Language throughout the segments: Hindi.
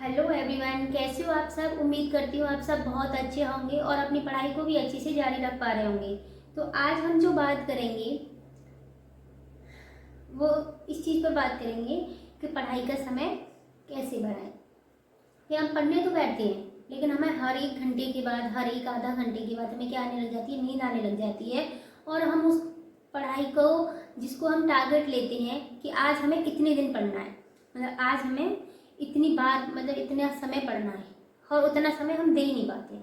हेलो एवरीवन, कैसे हो आप सब। उम्मीद करती हूँ आप सब बहुत अच्छे होंगे और अपनी पढ़ाई को भी अच्छे से जारी रख पा रहे होंगे। तो आज हम जो बात करेंगे वो इस चीज़ पर बात करेंगे कि पढ़ाई का समय कैसे बढ़ाएं। कि हम पढ़ने तो बैठते हैं लेकिन हमें हर एक घंटे के बाद, हर एक आधा घंटे के बाद हमें क्या आने लग जाती है, नींद आने लग जाती है। और हम उस पढ़ाई को, जिसको हम टारगेट लेते हैं कि आज हमें इतने दिन पढ़ना है, मतलब आज हमें इतनी बार, मतलब इतना समय पढ़ना है, और उतना समय हम दे ही नहीं पाते।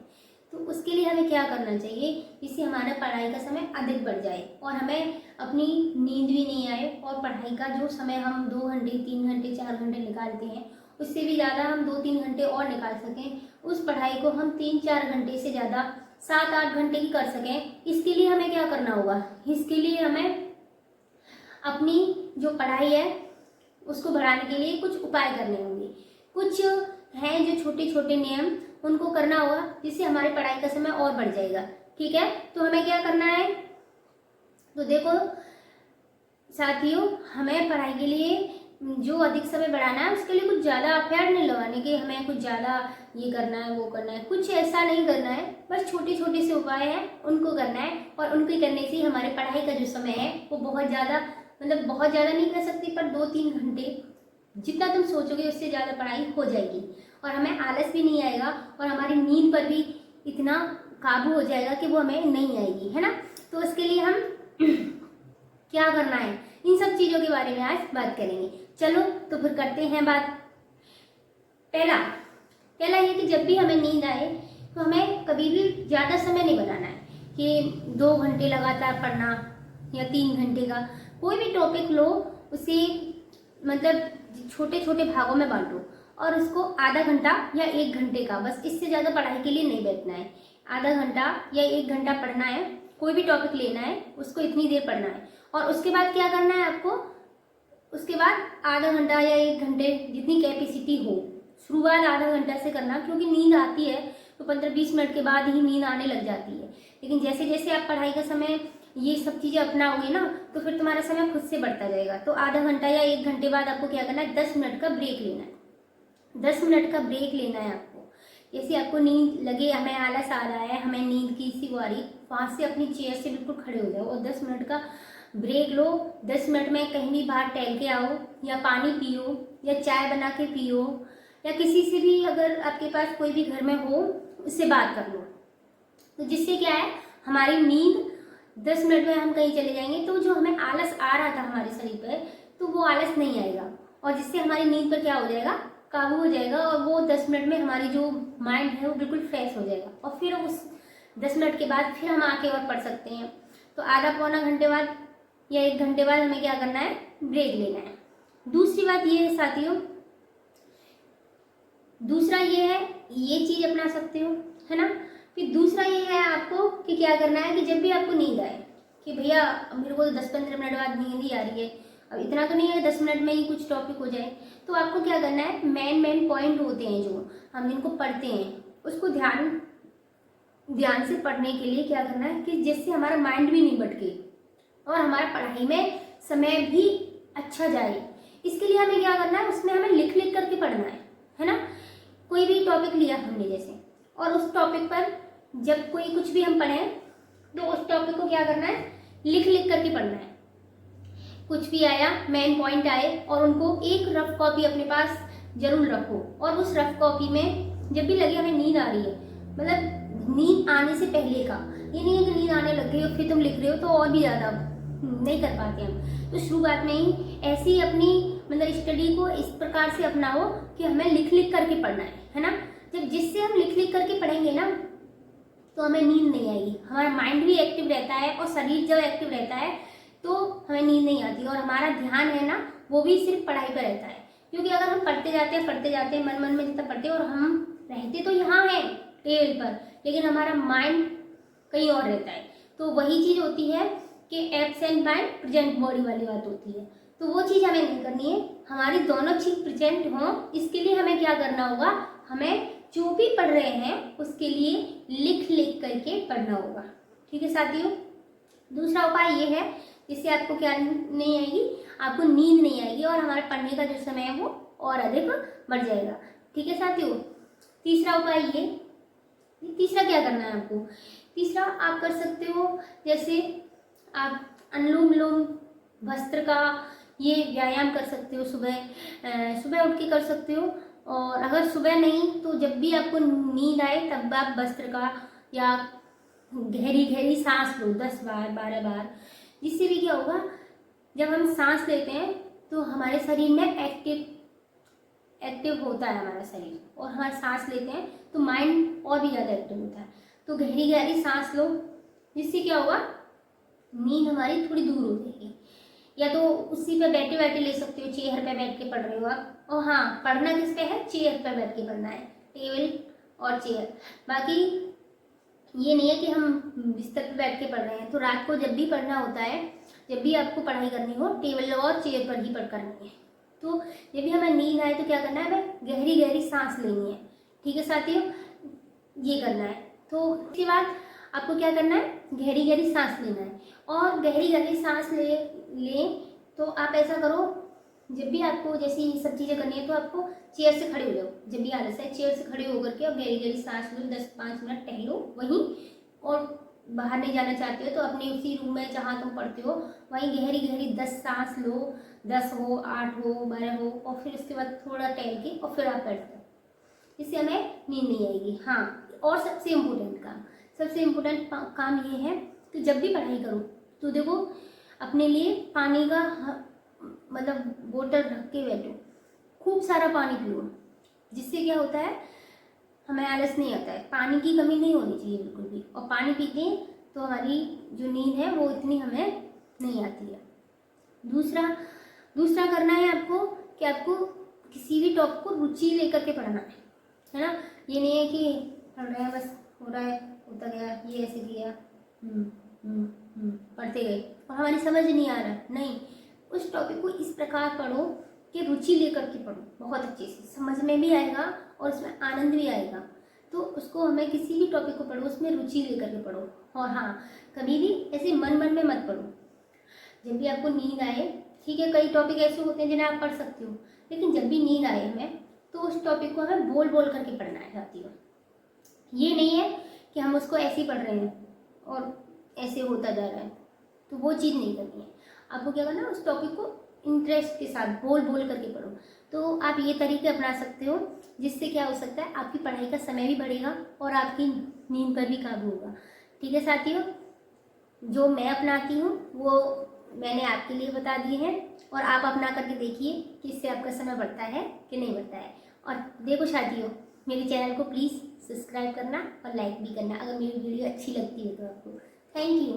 तो उसके लिए हमें क्या करना चाहिए जिससे हमारा पढ़ाई का समय अधिक बढ़ जाए और हमें अपनी नींद भी नहीं आए, और पढ़ाई का जो समय हम 2 घंटे, 3 घंटे, 4 घंटे निकालते हैं उससे भी ज़्यादा हम 2-3 घंटे और निकाल सकें। उस पढ़ाई को हम 3-4 घंटे से ज़्यादा 7-8 घंटे की कर सकें। इसके लिए हमें क्या करना होगा, इसके लिए हमें अपनी जो पढ़ाई है उसको बढ़ाने के लिए कुछ उपाय करने होंगे। कुछ हैं जो छोटे छोटे नियम, उनको करना होगा जिससे हमारी पढ़ाई का समय और बढ़ जाएगा। ठीक है, तो हमें क्या करना है, तो देखो साथियों, हमें पढ़ाई के लिए जो अधिक समय बढ़ाना है उसके लिए कुछ ज़्यादा अफर्ट नहीं लगाने के, हमें कुछ ज़्यादा ये करना है वो करना है, कुछ ऐसा नहीं करना है। बस छोटे छोटे से उपाय हैं उनको करना है, और उनके करने से ही हमारे पढ़ाई का जो समय है वो बहुत ज़्यादा, मतलब बहुत ज़्यादा नहीं कर सकती पर 2-3 घंटे जितना तुम सोचोगे उससे ज़्यादा पढ़ाई हो जाएगी, और हमें आलस भी नहीं आएगा, और हमारी नींद पर भी इतना काबू हो जाएगा कि वो हमें नहीं आएगी, है ना। तो उसके लिए हम क्या करना है, इन सब चीज़ों के बारे में आज बात करेंगे। चलो तो फिर करते हैं बात। पहला पहला ये कि जब भी हमें नींद आए तो हमें कभी भी ज़्यादा समय नहीं बनाना है कि 2 घंटे लगातार पढ़ना या 3 घंटे का। कोई भी टॉपिक लो, उसे मतलब छोटे छोटे भागों में बांटो और उसको आधा घंटा या 1 घंटे का, बस इससे ज़्यादा पढ़ाई के लिए नहीं बैठना है। आधा घंटा या 1 घंटा पढ़ना है, कोई भी टॉपिक लेना है उसको इतनी देर पढ़ना है, और उसके बाद क्या करना है आपको, उसके बाद आधा घंटा या 1 घंटे जितनी कैपेसिटी हो, शुरुआत आधा घंटा से करना, क्योंकि नींद आती है तो 15-20 मिनट के बाद ही नींद आने लग जाती है। लेकिन जैसे जैसे आप पढ़ाई का समय ये सब चीज़ें अपनाओगे ना तो फिर तुम्हारा समय खुद से बढ़ता जाएगा। तो आधा घंटा या 1 घंटे बाद आपको क्या करना है, 10 मिनट का ब्रेक लेना है। 10 मिनट का ब्रेक लेना है आपको। जैसे आपको नींद लगे, हमें आलस आ रहा है, हमें नींद की सी आ रही, वहाँ से अपनी चेयर से बिल्कुल खड़े हो जाओ और 10 मिनट का ब्रेक लो। 10 मिनट में कहीं भी बाहर टहल के आओ, या पानी पियो, या चाय बना के पियो, या किसी से भी, अगर आपके पास कोई भी घर में हो, उससे बात कर लो। तो जिससे क्या है, हमारी नींद 10 मिनट में हम कहीं चले जाएंगे तो जो हमें आलस आ रहा था हमारे शरीर पर, तो वो आलस नहीं आएगा, और जिससे हमारी नींद पर क्या हो जाएगा, काबू हो जाएगा, और वो 10 मिनट में हमारी जो माइंड है वो बिल्कुल फ्रेश हो जाएगा। और फिर उस 10 मिनट के बाद फिर हम आके और पढ़ सकते हैं। तो आधा पौना घंटे बाद या 1 घंटे बाद हमें क्या करना है, ब्रेक लेना है। दूसरी बात ये है साथियों, दूसरा ये है, ये चीज अपना सकते हो, है ना। फिर दूसरा ये है आपको कि क्या करना है कि जब भी आपको नींद आए कि भैया मेरे को तो 10-15 मिनट बाद नींद ही आ रही है, अब इतना तो नहीं है 10 मिनट में ही कुछ टॉपिक हो जाए, तो आपको क्या करना है, मेन पॉइंट होते हैं जो हम जिनको पढ़ते हैं उसको ध्यान से पढ़ने के लिए क्या करना है कि जिससे हमारा माइंड भी नहीं भटके और हमारा पढ़ाई में समय भी अच्छा जाए। इसके लिए हमें क्या करना है, उसमें हमें लिख लिख करके पढ़ना है ना। कोई भी टॉपिक लिया हमने जैसे, और उस टॉपिक पर जब कोई कुछ भी हम पढ़ें तो उस टॉपिक को क्या करना है, लिख लिख करके पढ़ना है। कुछ भी आया, मेन पॉइंट आए, और उनको एक रफ कॉपी अपने पास जरूर रखो, और उस रफ कॉपी में जब भी लगे हमें नींद आ रही है, मतलब नींद आने से पहले का, ये नहीं है कि नींद आने लग गई और फिर तुम लिख रहे हो तो और भी ज़्यादा नहीं कर पाते हम। तो शुरुआत में ही ऐसी अपनी मतलब स्टडी को इस प्रकार से अपनाओ कि हमें लिख लिख करके पढ़ना है ना। जब जिससे हम लिख लिख करके पढ़ेंगे ना तो हमें नींद नहीं आएगी, हमारा माइंड भी एक्टिव रहता है, और शरीर जब एक्टिव रहता है तो हमें नींद नहीं आती, और हमारा ध्यान है ना वो भी सिर्फ पढ़ाई पर रहता है। क्योंकि अगर हम पढ़ते जाते हैं मन मन में जितना पढ़ते हैं, और हम रहते तो यहाँ हैं टेबल पर, लेकिन हमारा माइंड कहीं और रहता है, तो वही चीज़ होती है कि एब्सेंट माइंड प्रेजेंट बॉडी वाली बात होती है। तो वो चीज़ हमें नहीं करनी है, हमारी दोनों चीज प्रेजेंट हों। इसके लिए हमें क्या करना होगा, हमें जो भी पढ़ रहे हैं उसके लिए लिख लिख करके पढ़ना होगा। ठीक है साथियों। दूसरा उपाय ये है जिससे आपको क्या नहीं आएगी, आपको नींद नहीं आएगी, और हमारे पढ़ने का जो समय है वो और अधिक बढ़ जाएगा। ठीक है साथियों। तीसरा उपाय ये, तीसरा क्या करना है आपको, तीसरा आप कर सकते हो, जैसे आप अनुलोम विलोम भस्त्रिका ये व्यायाम कर सकते हो, सुबह सुबह उठ के कर सकते हो। और अगर सुबह नहीं तो जब भी आपको नींद आए तब आप भस्त्रिका या गहरी गहरी सांस लो 10 बार 12 बार। जिससे भी क्या होगा, जब हम सांस लेते हैं तो हमारे शरीर में एक्टिव होता है हमारा शरीर, और हमारा सांस लेते हैं तो माइंड और भी ज़्यादा एक्टिव होता है। तो गहरी गहरी सांस लो, जिससे क्या होगा, नींद हमारी थोड़ी दूर हो जाएगी। या तो उसी पे बैठे बैठे ले सकते हो, चेयर पे बैठ के पढ़ रहे हो आप। और हाँ, पढ़ना किस पे है, चेयर पे बैठ के पढ़ना है, टेबल और चेयर। बाकी ये नहीं है कि हम बिस्तर पे बैठ के पढ़ रहे हैं। तो रात को जब भी पढ़ना होता है, जब भी आपको पढ़ाई करनी हो, टेबल और चेयर पर ही पढ़ करनी है। तो जब भी हमें नींद आए तो क्या करना है, हमें गहरी गहरी सांस लेनी है। ठीक है साथियों, ये करना है। तो उसके बाद आपको क्या करना है, गहरी गहरी सांस लेना है। और गहरी गहरी सांस लें तो आप ऐसा करो, जब भी आपको जैसे ये सब चीज़ें करनी है तो आपको चेयर से खड़े हो जाओ। जब भी आलस है, चेयर से खड़े होकर के और गहरी गहरी सांस लो, 10-5 मिनट टहलो वहीं। और बाहर नहीं जाना चाहते हो तो अपने उसी रूम में जहाँ तुम पढ़ते हो वहीं गहरी गहरी 10 सांस लो, 10 हो, 8 हो, 12 हो, और फिर उसके बाद थोड़ा टहल के और फिर आप बैठ जाओ। इससे हमें नींद नहीं आएगी। हाँ, और सबसे इम्पोर्टेंट काम ये है कि जब भी पढ़ाई करो तो देखो, अपने लिए पानी का मतलब बोतल रख के बैठो, खूब सारा पानी पियो। जिससे क्या होता है, हमें आलस नहीं आता है। पानी की कमी नहीं होनी चाहिए बिल्कुल भी। और पानी पीते हैं तो हमारी जो नींद है वो इतनी हमें नहीं आती है। दूसरा करना है आपको कि आपको किसी भी टॉपिक को रुचि लेकर के पढ़ना है ना। ये नहीं है कि पढ़ रहे हैं बस, हो रहा है, होता गया, ये ऐसे किया, पढ़ते गए और हमारी समझ नहीं आ रहा। नहीं, उस टॉपिक को इस प्रकार पढ़ो कि रुचि लेकर के पढ़ो, बहुत अच्छे से समझ में भी आएगा और उसमें आनंद भी आएगा। तो उसको हमें किसी भी टॉपिक को पढ़ो, उसमें रुचि लेकर के पढ़ो। और हाँ, कभी भी ऐसे मन में मत पढ़ो। जब भी आपको नींद आए, ठीक है, कई टॉपिक ऐसे होते हैं जिन्हें आप पढ़ सकते हो, लेकिन जब भी नींद आए हमें तो उस टॉपिक को हमें बोल बोल करके पढ़ना है साथियों। ये नहीं है कि हम उसको ऐसे ही पढ़ रहे हैं और ऐसे होता जा रहा है, तो वो चीज़ नहीं करनी है। आपको क्या करना है, उस टॉपिक को इंटरेस्ट के साथ बोल बोल करके पढ़ो। तो आप ये तरीके अपना सकते हो, जिससे क्या हो सकता है, आपकी पढ़ाई का समय भी बढ़ेगा और आपकी नींद पर भी काबू होगा। ठीक है साथियों, जो मैं अपनाती हूँ वो मैंने आपके लिए बता दिए हैं, और आप अपना करके देखिए कि इससे आपका समय बढ़ता है कि नहीं बढ़ता है। और देखो साथियों, मेरे चैनल को प्लीज़ सब्सक्राइब करना और लाइक भी करना अगर मेरी वीडियो अच्छी लगती है तो आपको। Thank you.